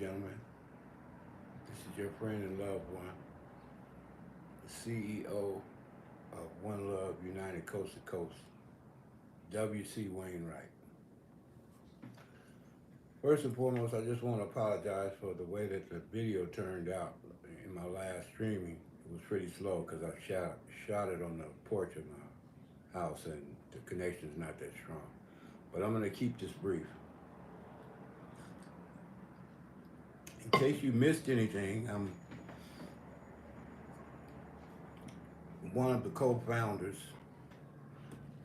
gentlemen, this is your friend and loved one, the CEO of One Love United Coast to Coast, W.C. Wainwright. First and foremost, I just want to apologize for the way that the video turned out in my last streaming. It was pretty slow because I shot it on the porch of my house and the connection is not that strong. But I'm going to keep this brief. In case you missed anything, I'm one of the co-founders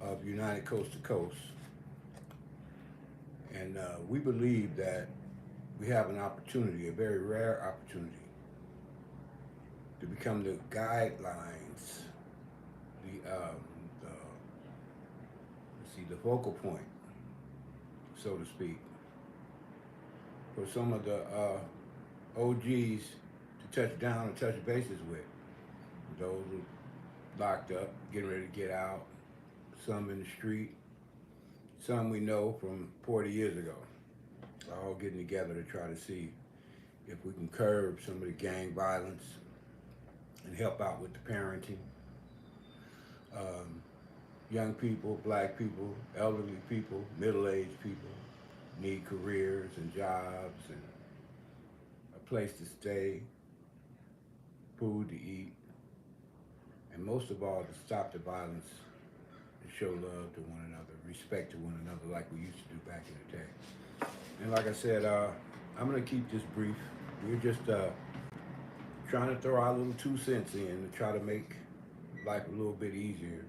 of United Coast to Coast, and we believe that we have an opportunity, a very rare opportunity, to become the guidelines, the the focal point, so to speak, for some of the OGs to touch down and touch bases with. Those who locked up, getting ready to get out, some in the street, some we know from 40 years ago, all getting together to try to see if we can curb some of the gang violence and help out with the parenting. Young people, black people, elderly people, middle-aged people need careers and jobs and a place to stay, food to eat, and most of all, to stop the violence and show love to one another, respect to one another like we used to do back in the day. And like I said, I'm going to keep this brief. We're just trying to throw our little 2 cents in to try to make life a little bit easier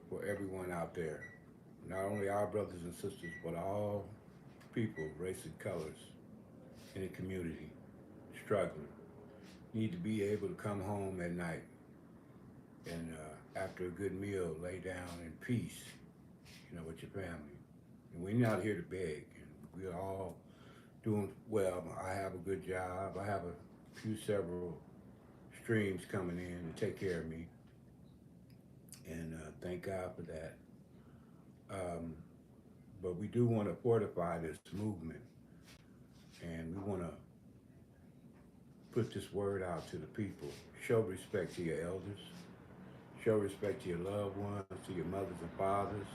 for everyone out there. Not only our brothers and sisters, but all people, race and colors in the community struggling need to be able to come home at night and after a good meal, lay down in peace, with your family. And we're not here to beg. And we're all doing well. I have a good job. I have several streams coming in to take care of me. And thank God for that. But we do want to fortify this movement. And we want to put this word out to the people. Show respect to your elders. Show respect to your loved ones, to your mothers and fathers.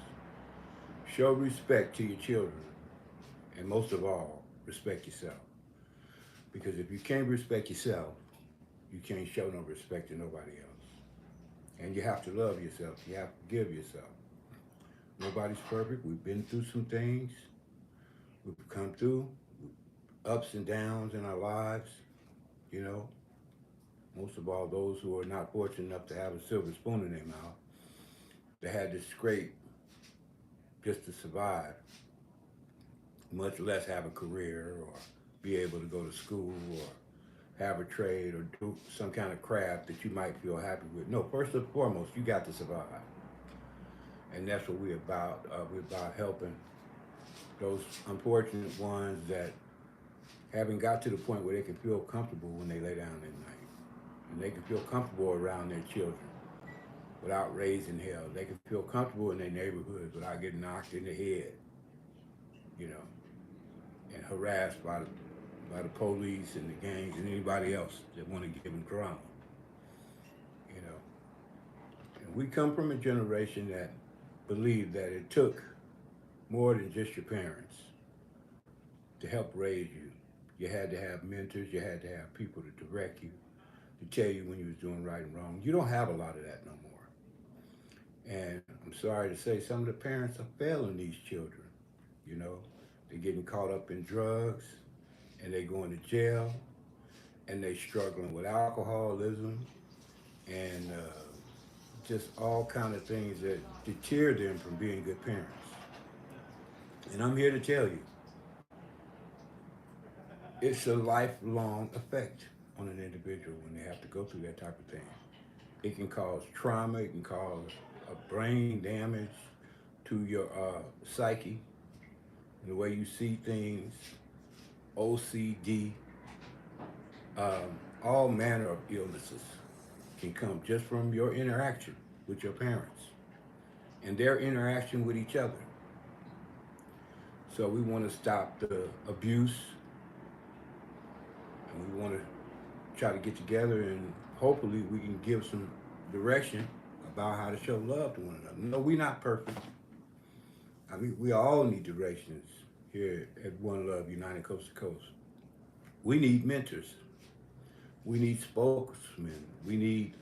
Show respect to your children. And most of all, respect yourself. Because if you can't respect yourself, you can't show no respect to nobody else. And you have to love yourself. You have to give yourself. Nobody's perfect. We've been through some things. We've come through ups and downs in our lives, Most of all, those who are not fortunate enough to have a silver spoon in their mouth. They had to scrape just to survive, much less have a career or be able to go to school or have a trade or do some kind of craft that you might feel happy with. No, first and foremost, you got to survive. And that's what we're about. We're about helping those unfortunate ones that haven't got to the point where they can feel comfortable when they lay down at night. And they can feel comfortable around their children without raising hell. They can feel comfortable in their neighborhoods without getting knocked in the head, and harassed by the police and the gangs and anybody else that want to give them drama. And we come from a generation that believed that it took more than just your parents to help raise you. You had to have mentors, you had to have people to direct you, to tell you when you was doing right and wrong. You don't have a lot of that no more. And I'm sorry to say, some of the parents are failing these children. They're getting caught up in drugs, and they're going to jail, and they're struggling with alcoholism, and just all kind of things that deter them from being good parents. And I'm here to tell you, it's a lifelong effect on an individual when they have to go through that type of thing. It can cause trauma, it can cause a brain damage to your psyche, the way you see things, OCD, all manner of illnesses can come just from your interaction with your parents and their interaction with each other. So we want to stop the abuse, And we want to try to get together and hopefully we can give some direction about how to show love to one another. No, we're not perfect. I mean, we all need directions here at One Love United Coast to Coast. We need mentors. We need spokesmen. We need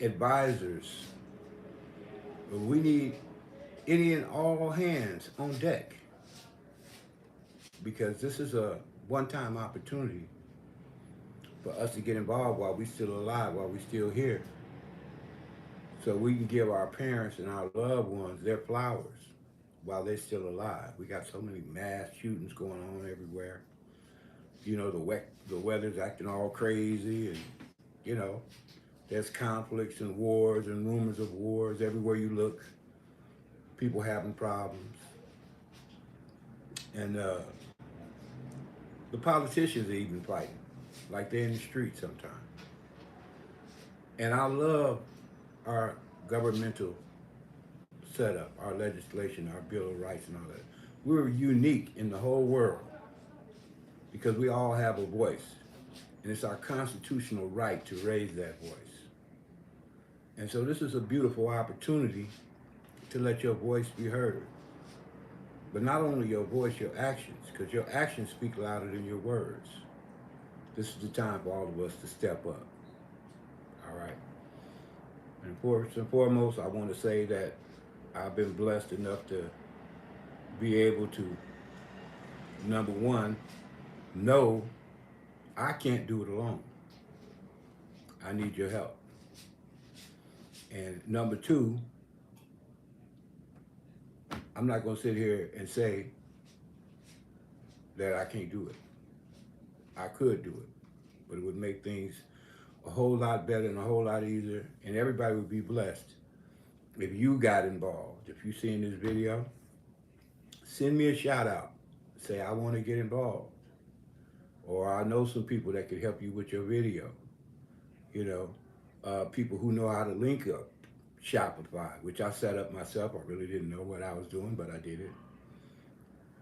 advisors. We need any and all hands on deck because this is a one-time opportunity for us to get involved while we're still alive, while we're still here, so we can give our parents and our loved ones their flowers while they're still alive. We got so many mass shootings going on everywhere. You know, the weather's acting all crazy, and you know, there's conflicts and wars and rumors of wars everywhere you look. People having problems, and the politicians are even fighting, like they're in the street sometimes. And I love our governmental setup, our legislation, our Bill of Rights, and all that. We're unique in the whole world because we all have a voice, and it's our constitutional right to raise that voice. And so this is a beautiful opportunity to let your voice be heard. But not only your voice, your actions, because your actions speak louder than your words. This is the time for all of us to step up. All right. And first and foremost, I want to say that I've been blessed enough to be able to, number one, know I can't do it alone. I need your help. And number two, I'm not going to sit here and say that I can't do it. I could do it, but it would make things a whole lot better and a whole lot easier, and everybody would be blessed if you got involved. If you seen this video, send me a shout out. Say, I want to get involved. Or I know some people that could help you with your video. You know, people who know how to link up Shopify, which I set up myself. I really didn't know what I was doing, but I did it.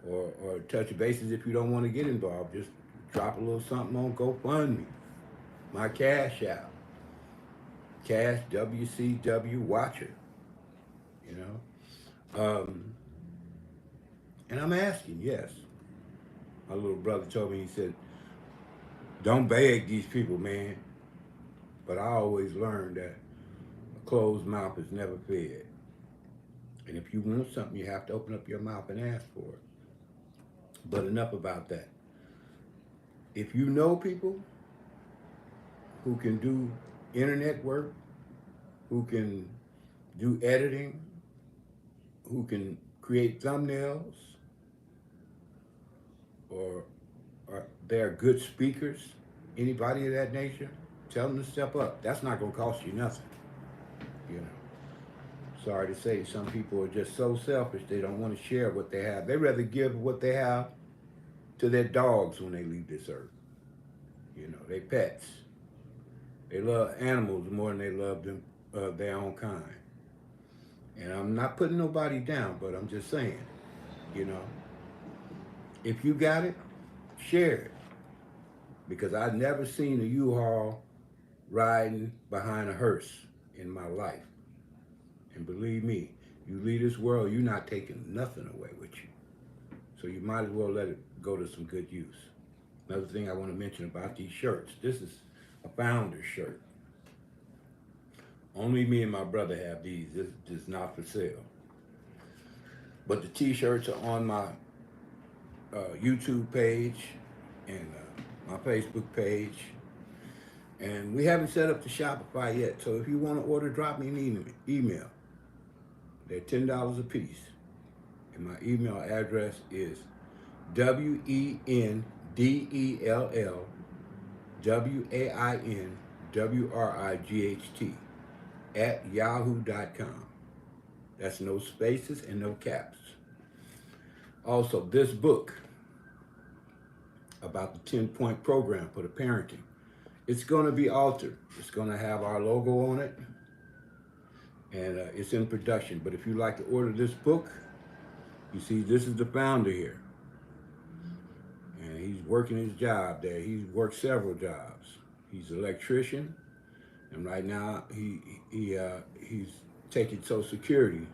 Or touch bases if you don't want to get involved. Just drop a little something on GoFundMe. My Cash App. Cash WCW Watcher. You know? And I'm asking, yes. My little brother told me, he said, don't beg these people, man. But I always learned that a closed mouth is never fed. And if you want something, you have to open up your mouth and ask for it. But enough about that. If you know people who can do internet work, who can do editing, who can create thumbnails, or they're good speakers, anybody of that nature, tell them to step up. That's not going to cost you nothing. You know, sorry to say, some people are just so selfish they don't want to share what they have. They rather give what they have to their dogs when they leave this earth. You know, they pets. They love animals more than they love them their own kind. And I'm not putting nobody down, but I'm just saying, you know, if you got it, share it. Because I've never seen a U-Haul riding behind a hearse in my life. And believe me, you leave this world, you're not taking nothing away with you. So you might as well let it go to some good use. Another thing I want to mention about these shirts. This is a founder's shirt. Only me and my brother have these. This is not for sale. But the t-shirts are on my YouTube page and my Facebook page. And we haven't set up the Shopify yet. So if you want to order, drop me an email. They're $10 a piece. And my email address is WENDELLWAINWRIGHT@yahoo.com. That's no spaces and no caps. Also, this book about the 10-point program for the parenting, it's going to be altered. It's going to have our logo on it, and it's in production. But if you'd like to order this book, you see, this is the founder here. And he's working his job there. He's worked several jobs. He's an electrician, and right now he's taking Social Security,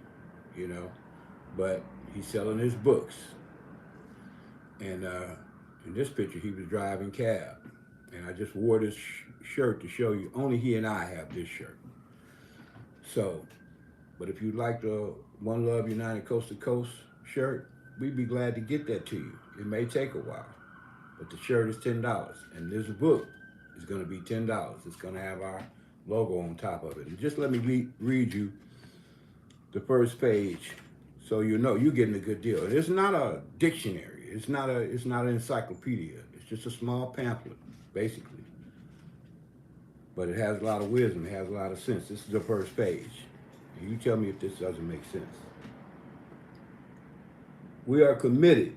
you know, but he's selling his books. And in this picture, he was driving cab, and I just wore this shirt to show you. Only he and I have this shirt. So, but if you'd like the One Love United Coast to Coast shirt, we'd be glad to get that to you. It may take a while, but the shirt is $10, and this book is going to be $10. It's going to have our logo on top of it. And just let me read you the first page, so you know you're getting a good deal. And it's not a dictionary. It's not an encyclopedia. It's just a small pamphlet, basically. But it has a lot of wisdom. It has a lot of sense. This is the first page. And you tell me if this doesn't make sense. We are committed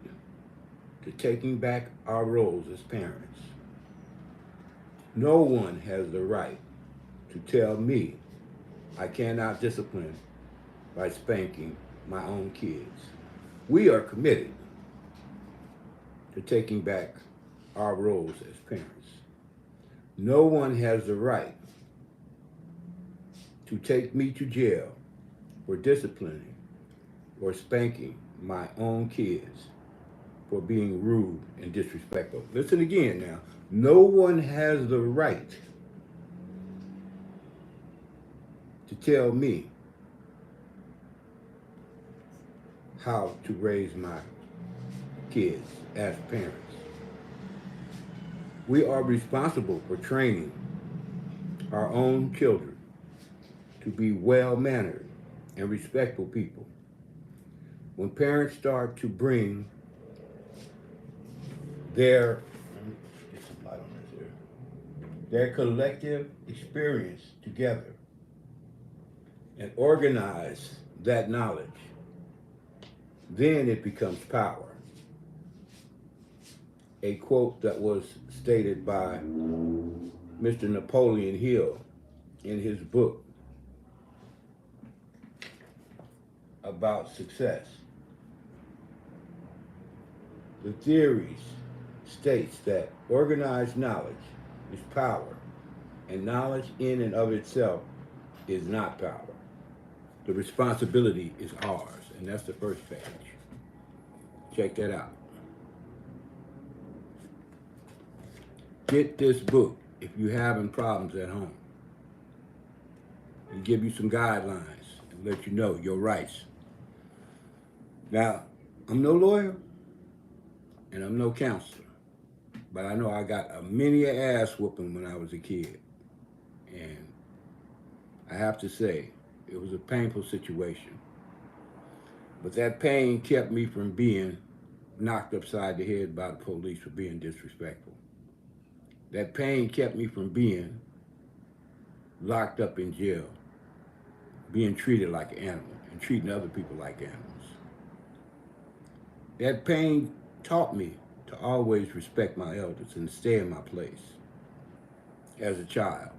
to taking back our roles as parents. No one has the right to tell me I cannot discipline by spanking my own kids. We are committed to taking back our roles as parents. No one has the right to take me to jail for disciplining or spanking my own kids for being rude and disrespectful. Listen again now. No one has the right to tell me how to raise my kids as parents. We are responsible for training our own children to be well-mannered and respectful people. When parents start to bring their get some light on this here, their collective experience together and organize that knowledge, then it becomes power. A quote that was stated by Mr. Napoleon Hill in his book about success. The theories states that organized knowledge is power, and knowledge in and of itself is not power. The responsibility is ours, and that's the first page. Check that out. Get this book if you're having problems at home. And give you some guidelines and let you know your rights. Now, I'm no lawyer and I'm no counselor, but I know I got a many ass whooping when I was a kid. And I have to say, it was a painful situation. But that pain kept me from being knocked upside the head by the police for being disrespectful. That pain kept me from being locked up in jail, being treated like an animal and treating other people like animals. That pain taught me to always respect my elders and stay in my place as a child.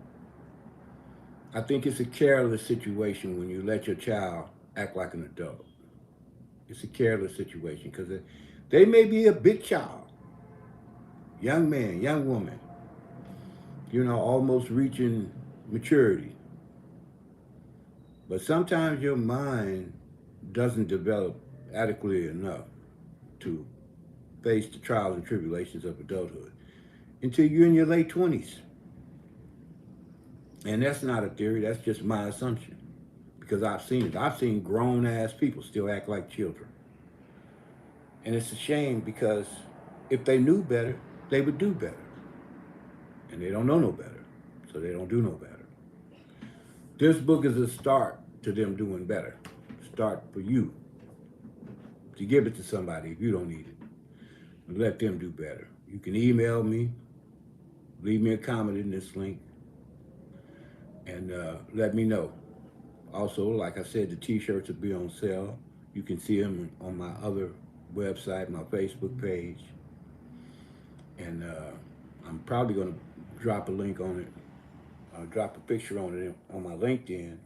I think it's a careless situation when you let your child act like an adult. It's a careless situation because they may be a big child, young man, young woman, almost reaching maturity. But sometimes your mind doesn't develop adequately enough to face the trials and tribulations of adulthood until you're in your late 20s. And that's not a theory, that's just my assumption. Because I've seen it. I've seen grown ass people still act like children. And it's a shame because if they knew better, they would do better. And they don't know no better, so they don't do no better. This book is a start to them doing better. Start for you to give it to somebody if you don't need it. And let them do better. You can email me, leave me a comment in this link, and let me know. Also, like I said, the t-shirts will be on sale. You can see them on my other website, my Facebook page. And I'm probably going to drop a link on it. I'll drop a picture on it on my LinkedIn.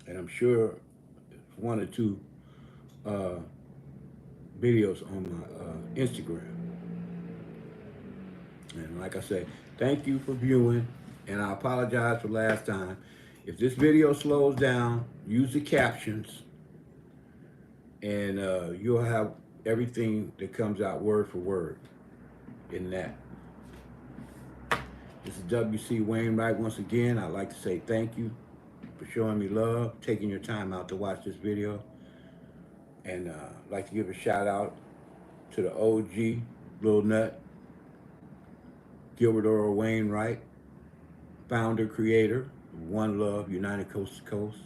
And I'm sure one or two videos on my Instagram. And like I say, thank you for viewing. And I apologize for last time. If this video slows down, use the captions, and you'll have everything that comes out word for word in that. This is W.C. Wainwright. Once again, I'd like to say thank you for showing me love, taking your time out to watch this video. And I'd like to give a shout out to the OG, Lil Nut, Gilbert Earl Wainwright, founder, creator of One Love, United Coast to Coast.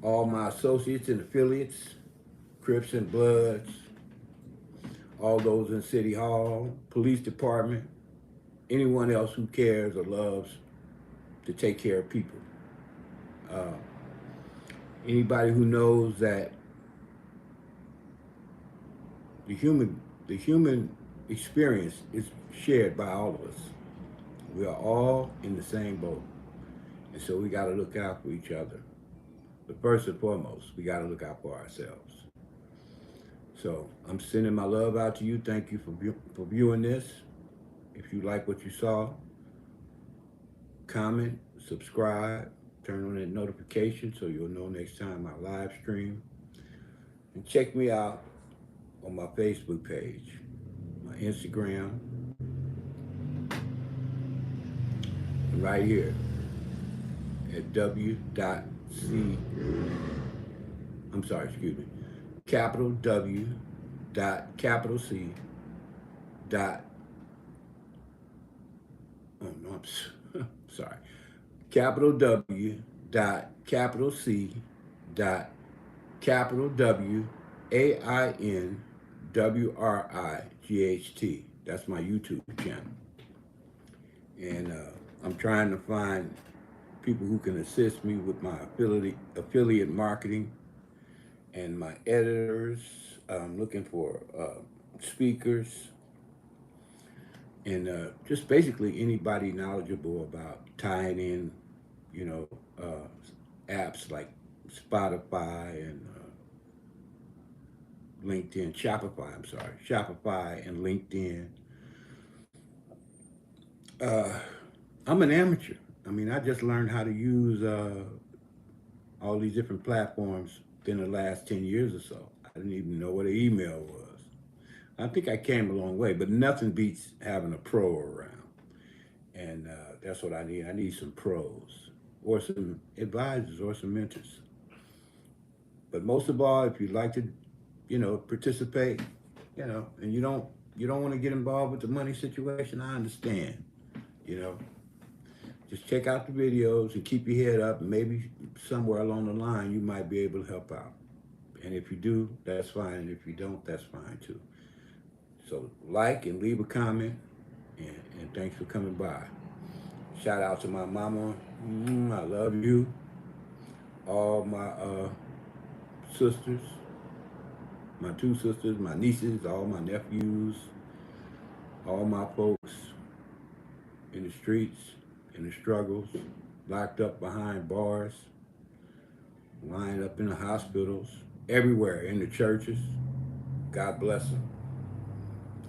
All my associates and affiliates, Crips and Bloods, all those in City Hall, Police Department, anyone else who cares or loves to take care of people. Uh, Anybody who knows that the human experience is shared by all of us. We are all in the same boat. And so we got to look out for each other. But first and foremost, we got to look out for ourselves. So I'm sending my love out to you. Thank you for viewing this. If you like what you saw, comment, subscribe, turn on that notification so you'll know next time I live stream. And check me out on my Facebook page, my Instagram, and right here at capital W dot capital C dot, oh no, I'm sorry, capital W dot capital C dot capital WAINWRIGHT. That's my YouTube channel. And I'm trying to find people who can assist me with my affiliate marketing and my editors. I'm looking for speakers and just basically anybody knowledgeable about tying in, you know, apps like Spotify and LinkedIn, Shopify and LinkedIn. Uh, I'm an amateur. I mean, I just learned how to use all these different platforms within the last 10 years or so. I didn't even know what an email was. I think I came a long way, but nothing beats having a pro around. And that's what I need. I need some pros or some advisors or some mentors. But most of all, if you'd like to, participate, and you don't want to get involved with the money situation, I understand. You know, just check out the videos and keep your head up. And maybe somewhere along the line, you might be able to help out. And if you do, that's fine. And if you don't, that's fine too. So like and leave a comment. And thanks for coming by. Shout out to my mama. I love you. All my sisters, my two sisters, my nieces, all my nephews, all my folks in the streets, in the struggles, locked up behind bars, lined up in the hospitals, everywhere, in the churches. God bless them.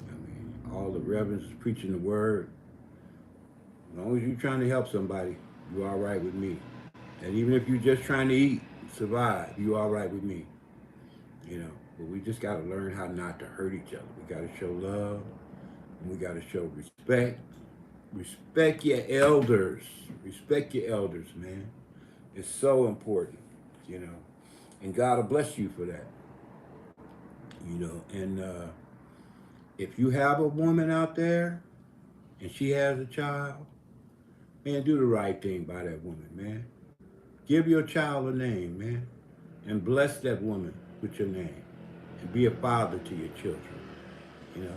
I mean, all the reverends preaching the word. As long as you're trying to help somebody, you're all right with me. And even if you're just trying to eat, survive, you're all right with me. But we just got to learn how not to hurt each other. We got to show love, and we got to show respect. Respect your elders. Respect your elders, man. It's so important, you know. And God will bless you for that, And if you have a woman out there and she has a child, man, do the right thing by that woman, man. Give your child a name, man. And bless that woman with your name. And be a father to your children, you know.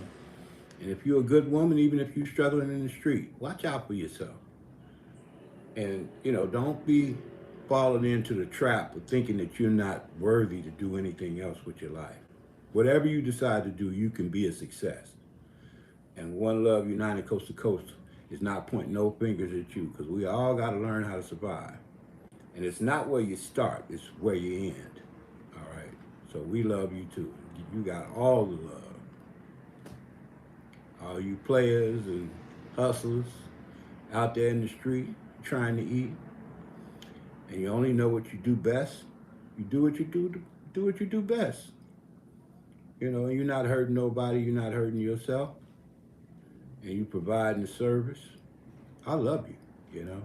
And if you're a good woman, even if you're struggling in the street, watch out for yourself. And, don't be falling into the trap of thinking that you're not worthy to do anything else with your life. Whatever you decide to do, you can be a success. And One Love United Coast to Coast is not pointing no fingers at you, because we all got to learn how to survive. And it's not where you start, it's where you end. All right? So we love you too. You got all the love. All you players and hustlers out there in the street trying to eat, and you only know what you do best. You do what you do what you do best. You know, and you're not hurting nobody. You're not hurting yourself, and you providing the service. I love you. You know,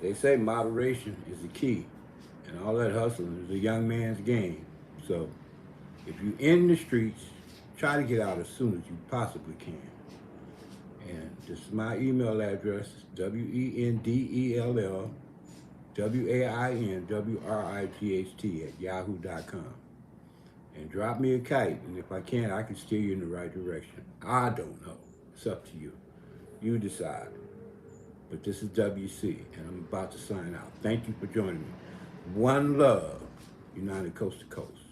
they say moderation is the key, and all that hustling is a young man's game. So if you're in the streets, try to get out as soon as you possibly can. And this is my email address, WENDELLWAINWRIGHT @yahoo.com. And drop me a kite, and if I can, I can steer you in the right direction. I don't know. It's up to you. You decide. But this is WC, and I'm about to sign out. Thank you for joining me. One love, United Coast to Coast.